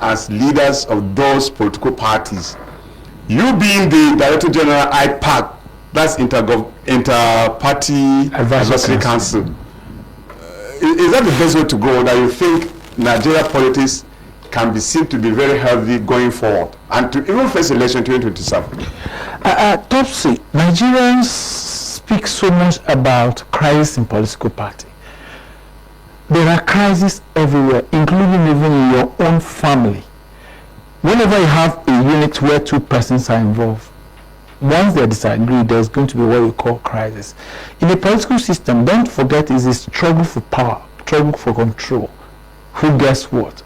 as leaders of those political parties, you being the Director General IPAC, that's Inter-Party Advisory Council, is that the best way to go, that you think Nigeria politics can be seen to be very healthy going forward and to even face election 2027? Topsy, Nigerians speak so much about crisis in political party. There are crises everywhere, including even in your own family. Whenever you have a unit where two persons are involved, once they disagree, there's going to be what we call crisis. In a political system, don't forget, it's a struggle for power, struggle for control. Who gets what?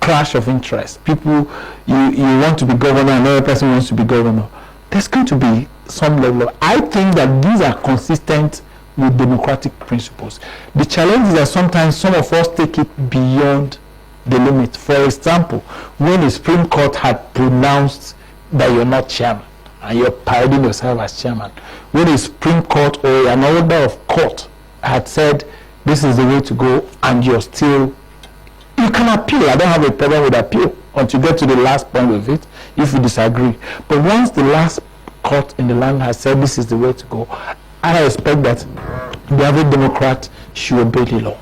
Clash of interest. People, you want to be governor, another person wants to be governor. There's going to be some level of, I think that these are consistent with democratic principles. The challenge is that sometimes some of us take it beyond the limit. For example, when the Supreme Court had pronounced that you're not chairman and you're parading yourself as chairman, when the Supreme Court or an order of court had said this is the way to go, and you're still, you can appeal. I don't have a problem with appeal until you get to the last point of it if you disagree. But once the last court in the land has said this is the way to go, I expect that the average Democrat should obey the law.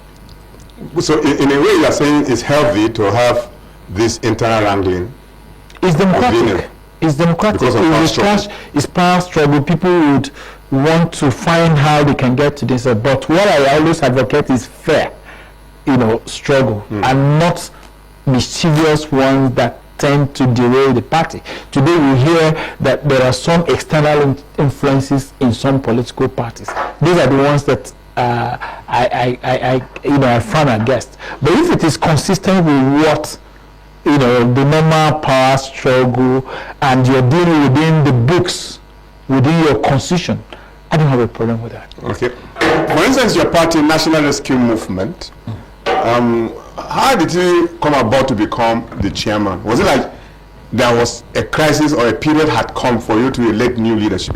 So in a way, you're saying it's healthy to have this internal wrangling. It's democratic. It's democratic. It's power struggle. People would want to find how they can get to this. But what I always advocate is fair, struggle, and not mischievous ones that tend to derail the party. Today we hear that there are some external influences in some political parties. These are the ones that I found against. But if it is consistent with what the normal power struggle, and you're dealing within the books, within your constitution, I don't have a problem with that. Okay. For instance, your party, National Rescue Movement, how did you come about to become the chairman? Was it like there was a crisis or a period had come for you to elect new leadership?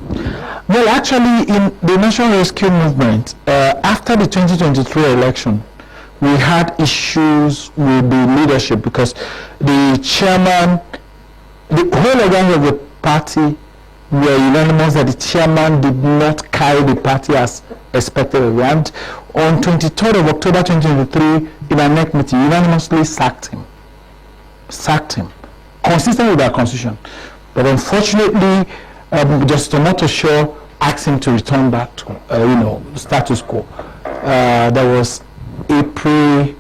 Well, actually, in the National Rescue Movement, after the 2023 election, we had issues with the leadership because the chairman, the whole organs of the party were unanimous that the chairman did not carry the party as expected. And on 23rd of October 2023, in a NEC meeting, unanimously sacked him, consistent with our constitution. But unfortunately, Justice Omotosho asked him to return back to, status quo. That was April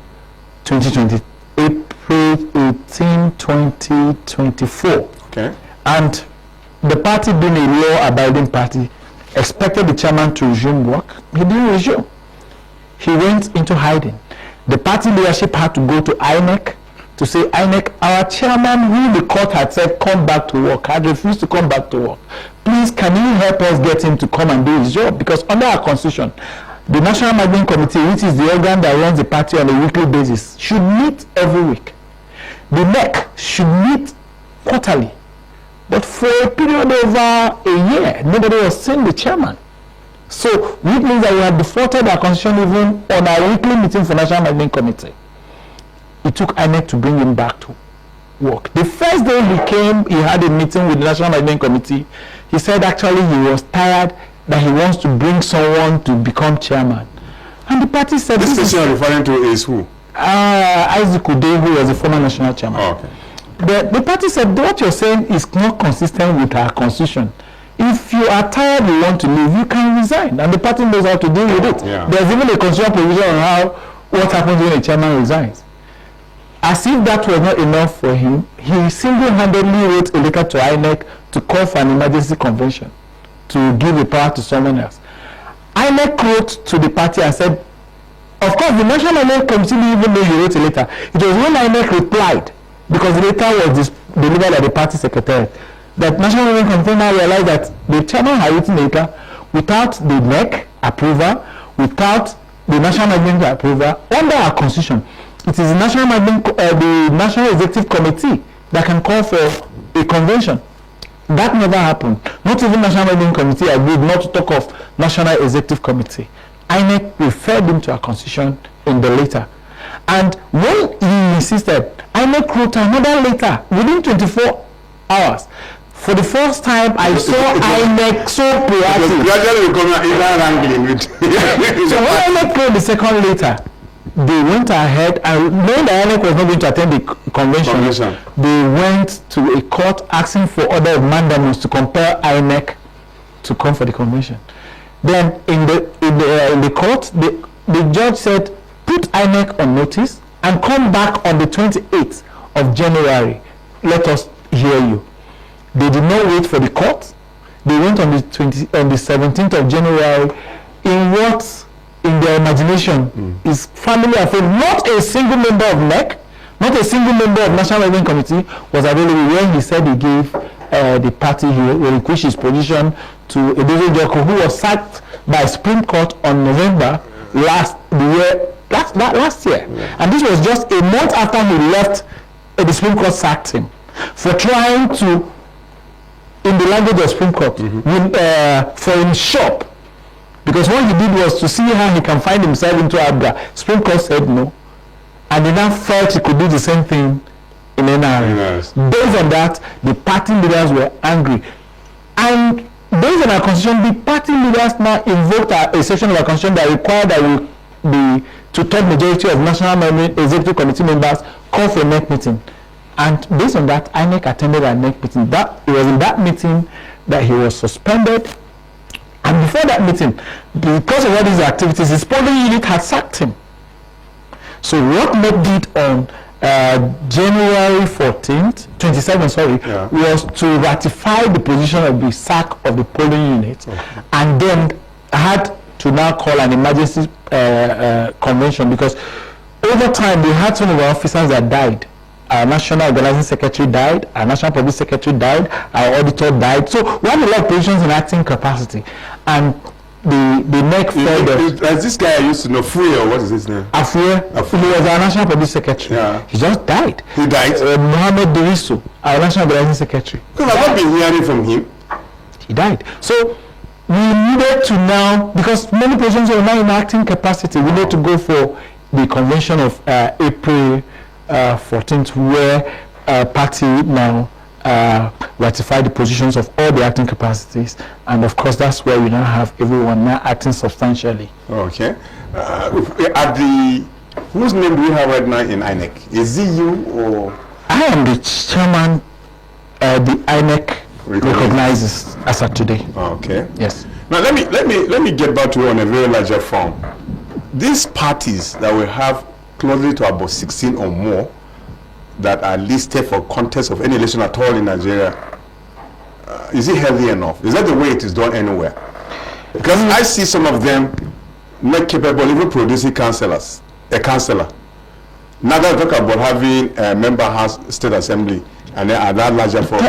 18, 2024. Okay. And the party, being a law-abiding party, expected the chairman to resume work. He didn't resume. He went into hiding. The party leadership had to go to INEC to say, INEC, our chairman, who the court had said come back to work, had refused to come back to work. Please, can you help us get him to come and do his job? Because under our constitution, the National Managing Committee, which is the organ that runs the party on a weekly basis, should meet every week. The NEC should meet quarterly. But for a period over a year, nobody was seeing the chairman. So, which means that we had defaulted our constitution even on our weekly meeting for National Managing Committee. It took INEC to bring him back to work. The first day he came, he had a meeting with the National Managing Committee. He said actually he was tired, that he wants to bring someone to become chairman. And the party said... This person you're referring to is who? Isaac Ude, who was the former national chairman. Oh, okay. The party said, what you're saying is not consistent with our constitution. If you are tired, you want to leave, you can resign. And the party knows how to deal with it. Yeah. There's even a constitutional provision on what happens when a chairman resigns. As if that was not enough for him, he single-handedly wrote a letter to INEC to call for an emergency convention to give the power to someone else. INEC wrote to the party and said, of course, the National Managing Committee didn't even know he wrote a letter. It was when INEC replied, because the letter was delivered at the party secretariat, that National Managing Committee now realized that the chairman had written a letter without the NEC approval, without the National Managing approval, under our constitution. It is the National Executive Committee that can call for a convention. That never happened. Not even National Managing Committee agreed, not to talk of National Executive Committee. INEC referred him to our constitution in the letter. And when he insisted, INEC wrote another letter within 24 hours. For the first time, I saw INEC so proactive. Gradually becoming even wrangling with. So when INEC wrote the second letter, they went ahead and knowing that INEC was not going to attend the convention, they went to a court asking for order of mandamus to compel INEC to come for the convention. Then in the court, the judge said, put INEC on notice and come back on the 28th of January. Let us hear you. They did not wait for the court. They went on the 17th of January in what, in their imagination, is family and friend. Not a single member of NEC, not a single member of National Executive Committee was available when he said he gave the party, he relinquished his position to Edozo Joko, who was sacked by Supreme Court on November last year. And this was just a month after he left, the Supreme Court sacked him for trying to, in the language of Supreme Court, for him shop. Because what he did was to see how he can find himself into Abga. Supreme Court said no. And he now felt he could do the same thing in NRA. Yes. Based on that, the party leaders were angry. And based on our constitution, the party leaders now invoked a section of our constitution that required that the two-thirds majority of National Executive Committee members call for a NEC meeting. And based on that, INEC attended a NEC meeting. It was in that meeting that he was suspended. And before that meeting, because of all these activities, his polling unit had sacked him. So what NEC did on January 27th, was to ratify the position of the sack of the polling unit, and then had to now call an emergency convention, because over time we had some of our officers that died. Our National Organizing Secretary died, our National Public Secretary died, our auditor died. So we had a lot of positions in acting capacity. And the NEC felt as this guy I used to know, Free, or what is his name? Afue. He was our National Public Secretary. Yeah. He just died. He died? Mohammed Dirisu, our National Organizing Secretary. Because I've not been hearing from him. He died. So we needed to now, because many positions are now in acting capacity, we need to go for the convention of April 14th, where party now ratified the positions of all the acting capacities, and of course that's where we now have everyone now acting substantially. Okay. Whose name do you have right now in INEC? Is it you or? I am the chairman. The INEC recognizes as of today. Okay. Yes. Now let me get back to you on a very larger form. These parties that we have closely to about 16 or more that are listed for contest of any election at all in Nigeria, is it healthy enough? Is that the way it is done anywhere? Because I see some of them not capable even producing councillors, a councillor. Now that talk about having a member house state assembly and then at that larger form.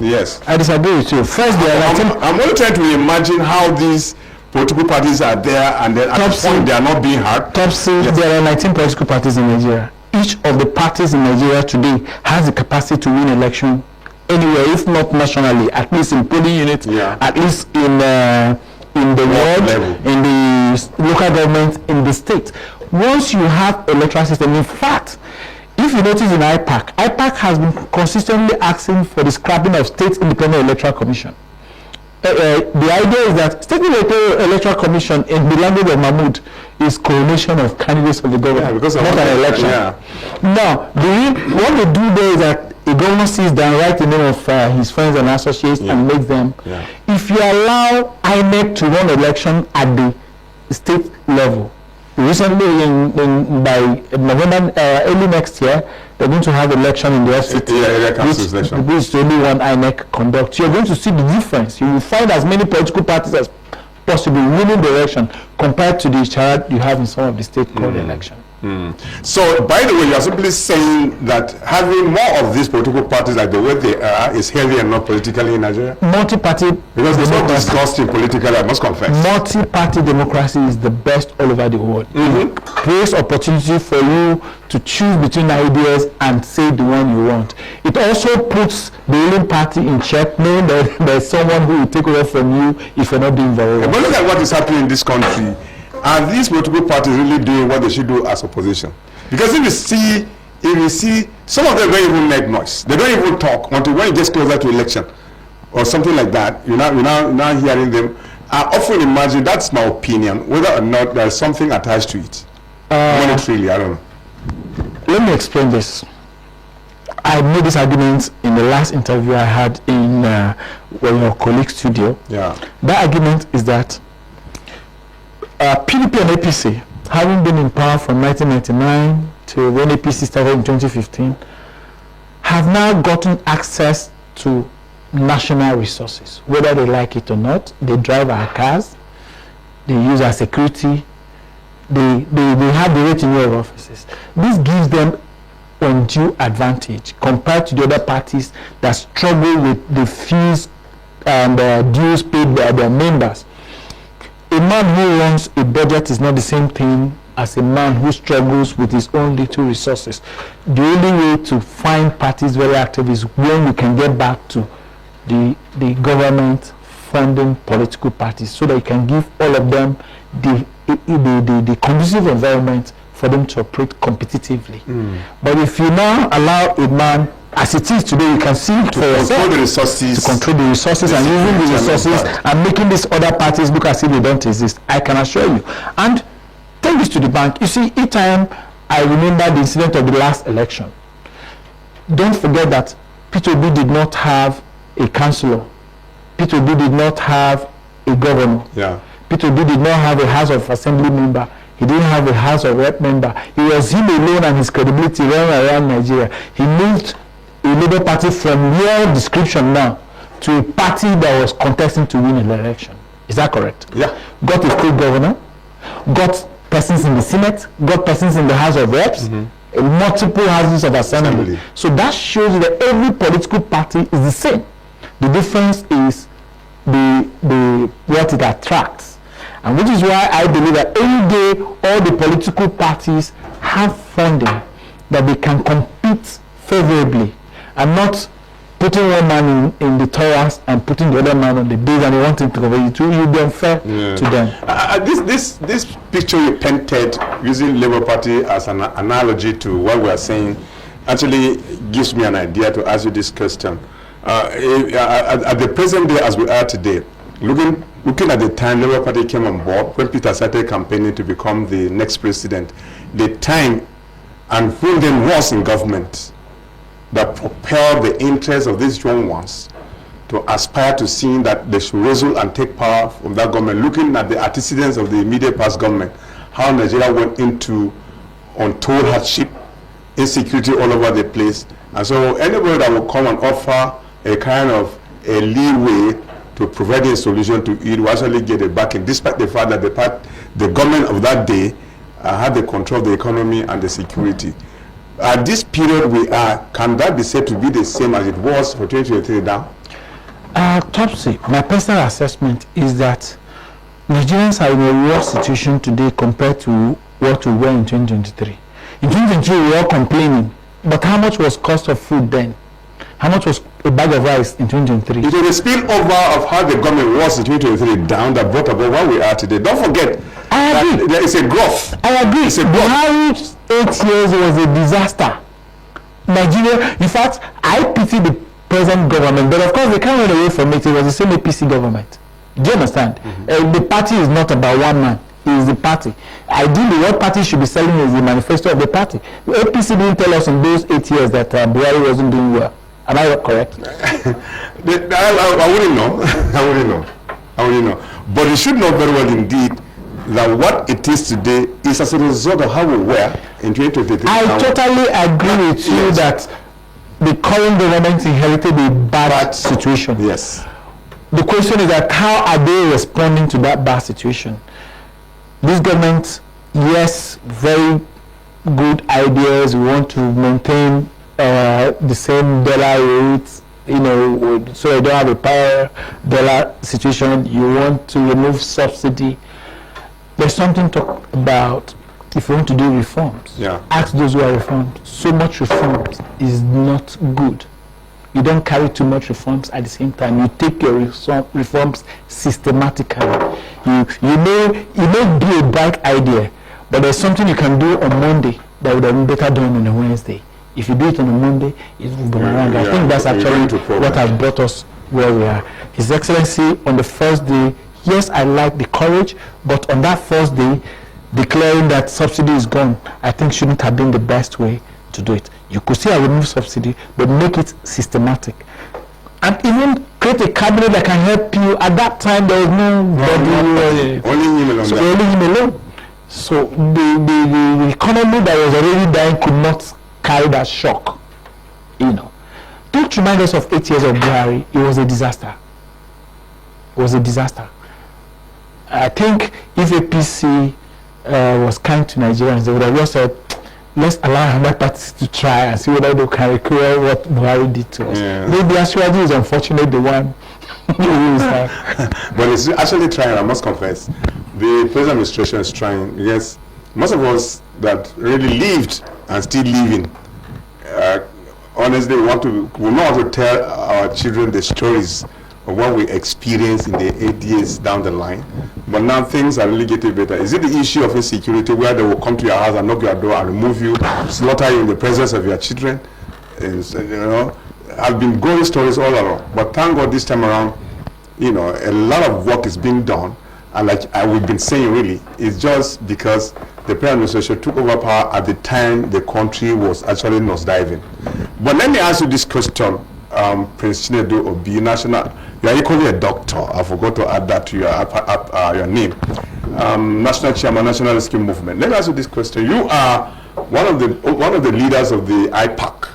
Yes, I disagree with you. First, I'm only trying to imagine how these political parties are there, and then at this point they are not being heard. There are 19 political parties in Nigeria. Each of the parties in Nigeria today has the capacity to win election anywhere, if not nationally, at least in polling units, at least in the world, in the local government, in the state. Once you have electoral system, in fact, if you notice in IPAC has been consistently asking for the scrapping of State Independent Electoral Commission. The idea is that State Electoral Commission, in the language of Mahmoud, is coronation of candidates of the government, because not an election. Now, what they do there is that the governor sits down, writes the name of his friends and associates, and makes them. If you allow INEC to run election at the state level, recently by November, early next year, they're going to have election in the FCT, which is the only one INEC conducts. You're going to see the difference. You will find as many political parties as possible winning the election compared to the charade you have in some of the state called election. So, by the way, you are simply saying that having more of these political parties like the way they are is healthy enough politically in Nigeria? Multi-party, because it's not disgusting politically, I must confess. Multi-party democracy is the best all over the world. It creates opportunity for you to choose between ideas and say the one you want. It also puts the ruling party in check, knowing that there's someone who will take over from you if you're not doing very well. But look at what is happening in this country. Are these political parties really doing what they should do as opposition? Because if you see, some of them don't even make noise. They don't even talk until when it gets closer to election or something like that. You're now hearing them. I often imagine, that's my opinion, whether or not there's something attached to it. Monetarily, I don't know. Let me explain this. I made this argument in the last interview I had in your colleague's studio. Yeah. That argument is that PDP and APC, having been in power from 1999 to when APC started in 2015, have now gotten access to national resources. Whether they like it or not, they drive our cars, they use our security, they have the right to know of offices. This gives them undue advantage compared to the other parties that struggle with the fees and dues paid by their members. A man who runs a budget is not the same thing as a man who struggles with his own little resources. The only way to find parties very active is when we can get back to the government funding political parties, so that you can give all of them the conducive environment for them to operate competitively. But if you now allow a man, as it is today, you can see it for yourself, control the resources, to control the resources and using the resources and making these other parties look as if they don't exist. I can assure you. And take this to the bank. You see, each time I remember the incident of the last election, don't forget that P2B did not have a councillor. P2B did not have a governor. Yeah. P2B did not have a House of Assembly member. He didn't have a House of Rep member. It was him alone and his credibility around Nigeria. He moved a Labour Party from your description now to a party that was contesting to win an election. Is that correct? Yeah. Got a state governor, got persons in the Senate, got persons in the House of Reps, multiple houses of assembly. So that shows that every political party is the same. The difference is the what it attracts. And which is why I believe that any day all the political parties have funding that they can compete favorably, and not putting one man in the Taurus and putting the other man on the base, and they want him to compete. It will be unfair to them. This picture you painted using Labour Party as an analogy to what we are saying actually gives me an idea to ask you this question. At the present day as we are today, looking at the time Labour Party came on board, when Peter started campaigning to become the next president, the time and who then was in government that propelled the interests of these young ones to aspire to seeing that they should wrestle and take power from that government, looking at the antecedents of the immediate past government, how Nigeria went into untold hardship, insecurity all over the place. And so anybody that will come and offer a kind of a leeway to provide a solution to it will actually get a backing, despite the fact that the government of that day had the control of the economy and the security. At this period we are, can that be said to be the same as it was for 2023 now? Topsy, my personal assessment is that Nigerians are in a worse situation today compared to what we were in 2023. In 2023 we were all complaining, but how much was cost of food then? How much was a bag of rice in 2023? It was a spillover of how the government was in 2023 down that brought about where we are today. Don't forget, there is a growth. I agree. It's a growth. Buhari's 8 years was a disaster. Nigeria, in fact, I pity the present government, but of course they can't run away from it. It was the same APC government. Do you understand? The party is not about one man. It is the party. Ideally, what party should be selling is the manifesto of the party. The APC didn't tell us in those 8 years that Buhari wasn't doing well. Am I correct? I wouldn't know. I wouldn't know. But you should know very well indeed that what it is today is as a result of how we were in 2023. I totally agree with you that the current government inherited a bad situation. Yes. The question is that how are they responding to that bad situation? This government, yes, very good ideas. We want to maintain the same dollar rates, so you don't have a power dollar situation. You want to remove subsidy. There's something to talk about if you want to do reforms. Yeah. Ask those who are reformed. So much reforms is not good. You don't carry too much reforms at the same time. You take your reforms systematically. You may be a bright idea, but there's something you can do on Monday that would have been better done on a Wednesday. If you do it on a Monday, it will boomerang. I think that's actually what has brought us where we are. His Excellency, on the first day, yes, I like the courage, but on that first day, declaring that subsidy is gone, I think shouldn't have been the best way to do it. You could say I remove subsidy, but make it systematic. And even create a cabinet that can help you. At that time, there was nobody. Only him alone. So only him alone. So the economy that was already dying could not carry that shock. You know. Don't remind us of 8 years of Buhari. It was a disaster. It was a disaster. I think if APC was kind to Nigerians, they would have just said, let's allow another parties to try and see whether they can recreate what Buhari did to us. Yeah. Maybe Ashwaji is unfortunate the one who is but it's actually trying, I must confess. The present administration is trying. Yes, most of us that really lived and still living, honestly, we not want to tell our children the stories of what we experienced in the 8 years down the line. But now things are really getting better. Is it the issue of insecurity where they will come to your house and knock your door and remove you, slaughter you in the presence of your children? And, you know, I've been going stories all along. But thank God this time around, you know, a lot of work is being done. And like we've been saying, really, it's just because the present administration took over power at the time the country was actually nosediving. But let me ask you this question, Prince Chinedu Obi, national. You are equally a doctor. I forgot to add that to your name. National Chairman, National Rescue Movement. Let me ask you this question. You are one of the leaders of the IPAC.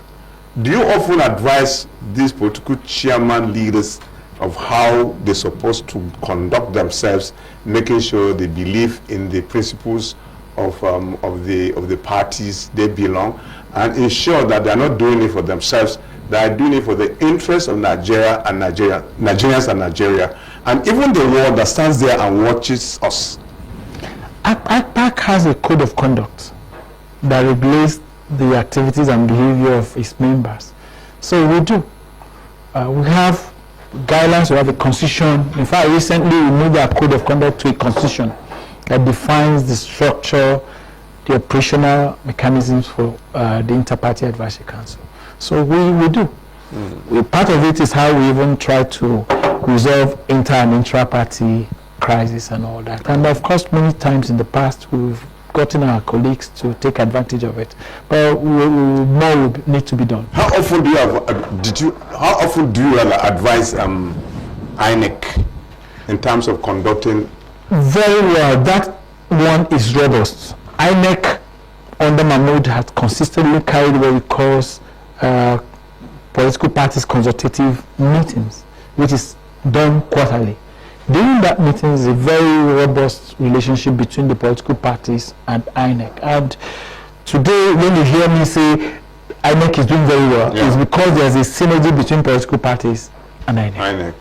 Do you often advise these political chairman leaders of how they're supposed to conduct themselves, making sure they believe in the principles of the parties they belong, and ensure that they're not doing it for themselves? They are doing it for the interest of Nigeria and Nigerians and Nigeria, and even the world that stands there and watches us. IPAC has a code of conduct that regulates the activities and behavior of its members. So we do. We have guidelines, we have a constitution. In fact, recently we moved our code of conduct to a constitution that defines the structure, the operational mechanisms for the Inter-Party Advisory Council. So we do. Part of it is how we even try to resolve inter and intra-party crisis and all that. And of course, many times in the past, we've gotten our colleagues to take advantage of it. But more will need to be done. How often do you advise INEC in terms of conducting? Very well. That one is robust. INEC under Mahmoud has consistently carried what we call political parties consultative meetings, which is done quarterly. During that meeting is a very robust relationship between the political parties and INEC. And today, when you hear me say INEC is doing very well, it's because there's a synergy between political parties and INEC.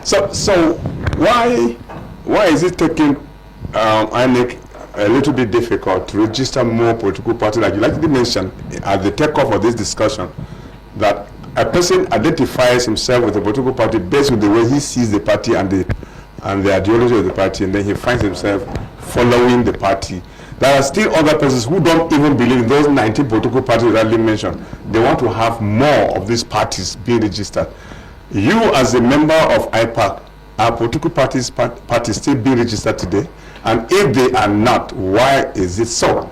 So why is it taking INEC a little bit difficult to register more political parties? Like you likely mentioned at the takeoff of this discussion, that a person identifies himself with a political party based on the way he sees the party and the ideology of the party, and then he finds himself following the party. There are still other persons who don't even believe in those 19 political parties that you mentioned. They want to have more of these parties being registered. You, as a member of IPAC, are political parties still being registered today? And if they are not, why is it so?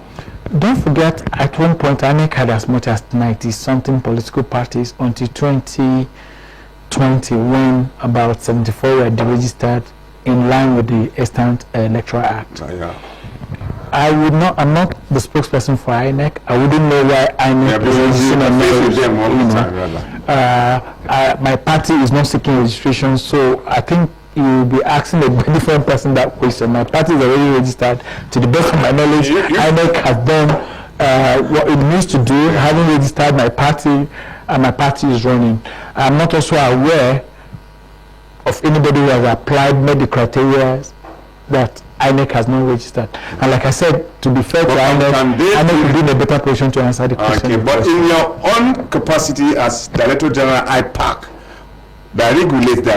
Don't forget, at one point, INEC had as much as 90-something political parties until 2020, when about 74 were deregistered in line with the Extant Electoral Act. I'm not the spokesperson for INEC. I wouldn't know why INEC is my party is not seeking registration, so I think you will be asking a different person that question. My party is already registered. To the best of my knowledge, INEC has done what it needs to do, having registered my party, and my party is running. I'm not also aware of anybody who has applied, met the criteria that INEC has not registered. And like I said, to be fair to INEC will be in a better position to answer the question. Okay, but in your own capacity as Director General IPAC, that regulates the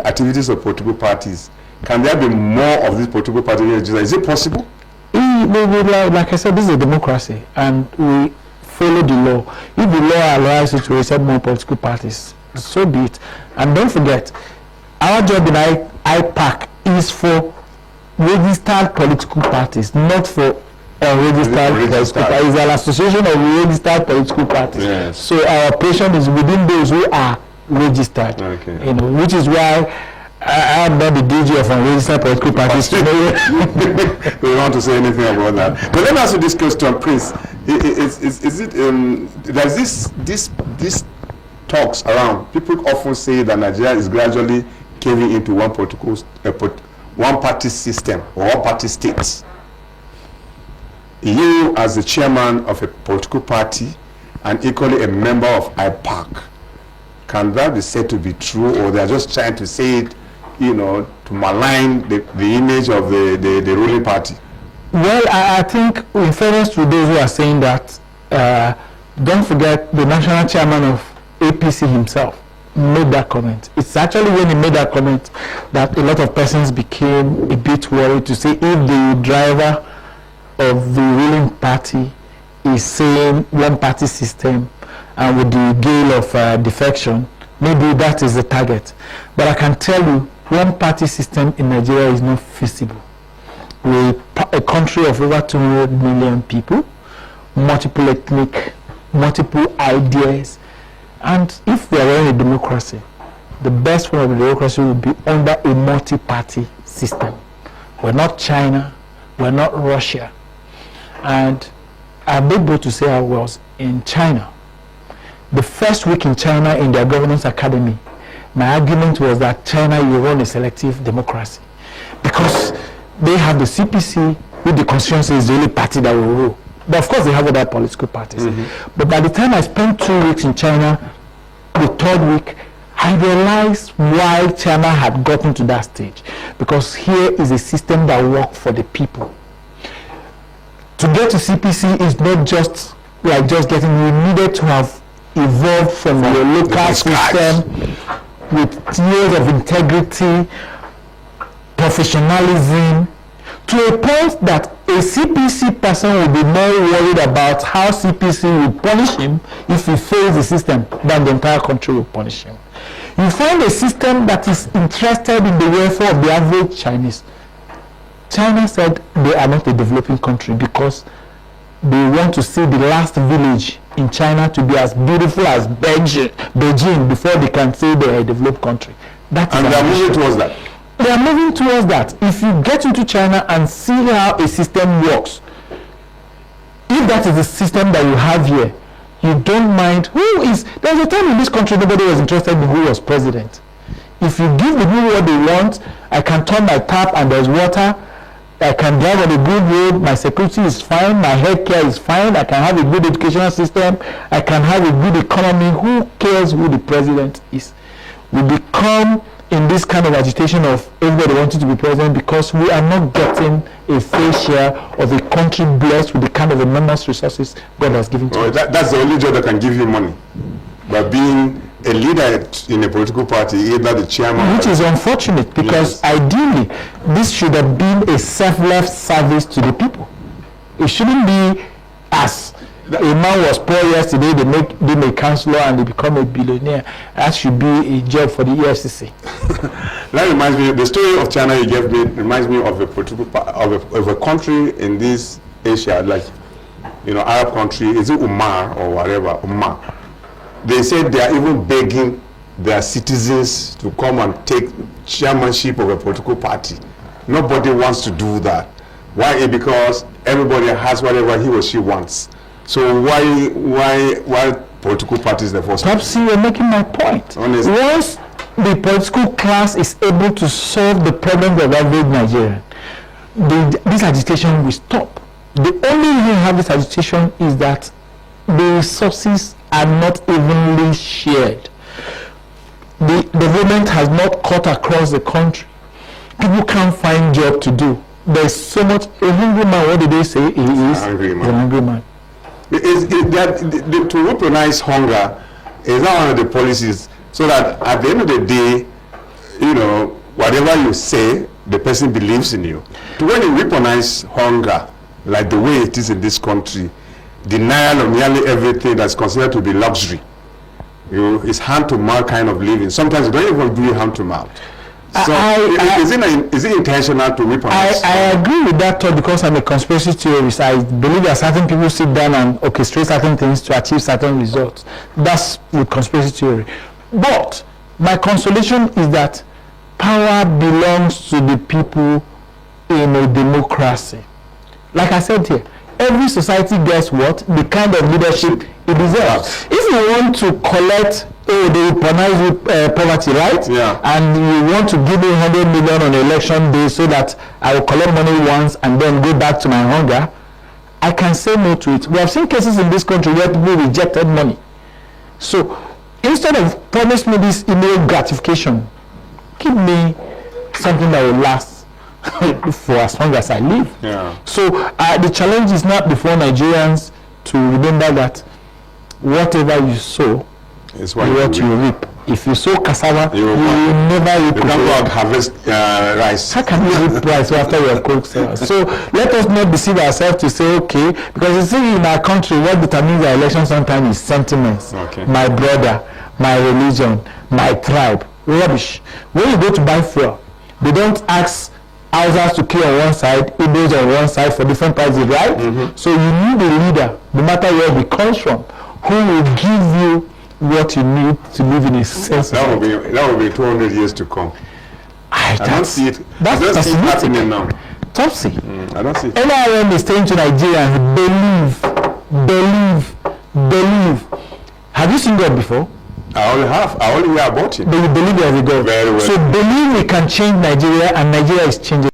activities of political parties, can there be more of these political parties registered? Is it possible? In like I said, this is a democracy, and we follow the law. If the law allows you to accept more political parties, so be it. And don't forget, our job in IPAC is for registered political parties, not for unregistered political parties. It's an association of registered political parties. Yes. So our operation is within those who are registered. Okay. Which is why I am not the DG of unregistered political parties. We don't want to say anything about that. But let me ask you this question, Prince. Is it there's this talks around? People often say that Nigeria is gradually caving into one party system or one party state. You, as the chairman of a political party and equally a member of IPAC, can that be said to be true, or they are just trying to say it, to malign the image of the ruling party? Well, I think in fairness to those who are saying that, don't forget the national chairman of APC himself made that comment. It's actually when he made that comment that a lot of persons became a bit worried to say if the driver of the ruling party is saying one party system and with the gale of defection, maybe that is the target. But I can tell you, one party system in Nigeria is not feasible. We're a country of over 200 million people, multiple ethnic, multiple ideas, and if we are in a democracy, the best form of democracy will be under a multi-party system. We're not China, we're not Russia. And I'm able to say I was in China. The first week in China in their governance academy, my argument was that China, you run a selective democracy because they have the CPC, with the constituency is the only party that will rule. But of course they have other political parties. Mm-hmm. But by the time I spent 2 weeks in China, the third week, I realized why China had gotten to that stage. Because here is a system that works for the people. To get to CPC is not just like just getting, you needed to have evolved from your local system with years of integrity, professionalism, to a point that a CPC person will be more worried about how CPC will punish him if he fails the system than the entire country will punish him. You find a system that is interested in the welfare of the average Chinese. China said they are not a developing country because they want to see the last village in China to be as beautiful as Beijing before they can say they are a developed country. And they are moving towards that. They are moving towards that. If you get into China and see how a system works, if that is the system that you have here, you don't mind there's a time in this country nobody was interested in who was president. If you give the people what they want, I can turn my tap and there's water, I can drive on a good road, my security is fine, my health care is fine, I can have a good educational system, I can have a good economy. Who cares who the president is? We become in this kind of agitation of everybody wanting to be president because we are not getting a fair share of a country blessed with the kind of enormous resources God has given to us. That's the only job that can give you money. By being a leader in a political party, either the chairman... Which is unfortunate because ideally this should have been a selfless service to the people. It shouldn't be as a man was poor yesterday, they make him a councillor and they become a billionaire. That should be a job for the EFCC. That reminds me, the story of China you gave me reminds me of a political of a country in this Asia, like Arab country. Is it Umar or whatever? Umar. They said they are even begging their citizens to come and take chairmanship of a political party. Nobody wants to do that. Why? Because everybody has whatever he or she wants. So why political parties in the first place? Perhaps you're making my point. Honestly. Once the political class is able to solve the problems of average Nigerian, this agitation will stop. The only reason you have this agitation is that the resources are not evenly shared. The development has not cut across the country. People can't find job to do. There's so much. A hungry man, what did they say? He is a hungry man. To weaponize hunger is not one of the policies, so that at the end of the day, whatever you say, the person believes in you. To when you weaponize hunger, like the way it is in this country, denial of nearly everything that's considered to be luxury. You know, it's hand to mouth kind of living. Sometimes you don't even do hand to mouth. So is it intentional to weaponize? I agree with that thought because I'm a conspiracy theorist. I believe that certain people sit down and orchestrate certain things to achieve certain results. That's with conspiracy theory. But my consolation is that power belongs to the people in a democracy. Like I said here, every society gets what? The kind of leadership it deserves. If you want to collect, they weaponize poverty, right? Yeah. And you want to give me 100 million on election day so that I will collect money once and then go back to my hunger, I can say no to it. We have seen cases in this country where people rejected money. So instead of promise me this immediate gratification, give me something that will last for as long as I live. Yeah. So the challenge is not before Nigerians to remember that whatever you sow is what you reap. If you sow cassava, you will never reap. You can't go out harvest rice. How can you reap rice after you have cooked? So let us not deceive ourselves to say, okay, because you see in our country, what determines the election sometimes is sentiments. Okay. My brother, my religion, my tribe. Rubbish. When you go to buy fuel, they don't ask Hausas to kill on one side, Igbos on one side for different parties, right? Mm-hmm. So you need a leader, no matter where he comes from, who will give you what you need to live in a sense. That will be 200 years to come. I don't see it. That's I don't see it happening now. Topsy. I don't see it. NRM is saying to Nigerians, believe. Have you seen God before? I only have. I only hear about it. But you believe there is a God. Very well. So believe we can change Nigeria, and Nigeria is changing.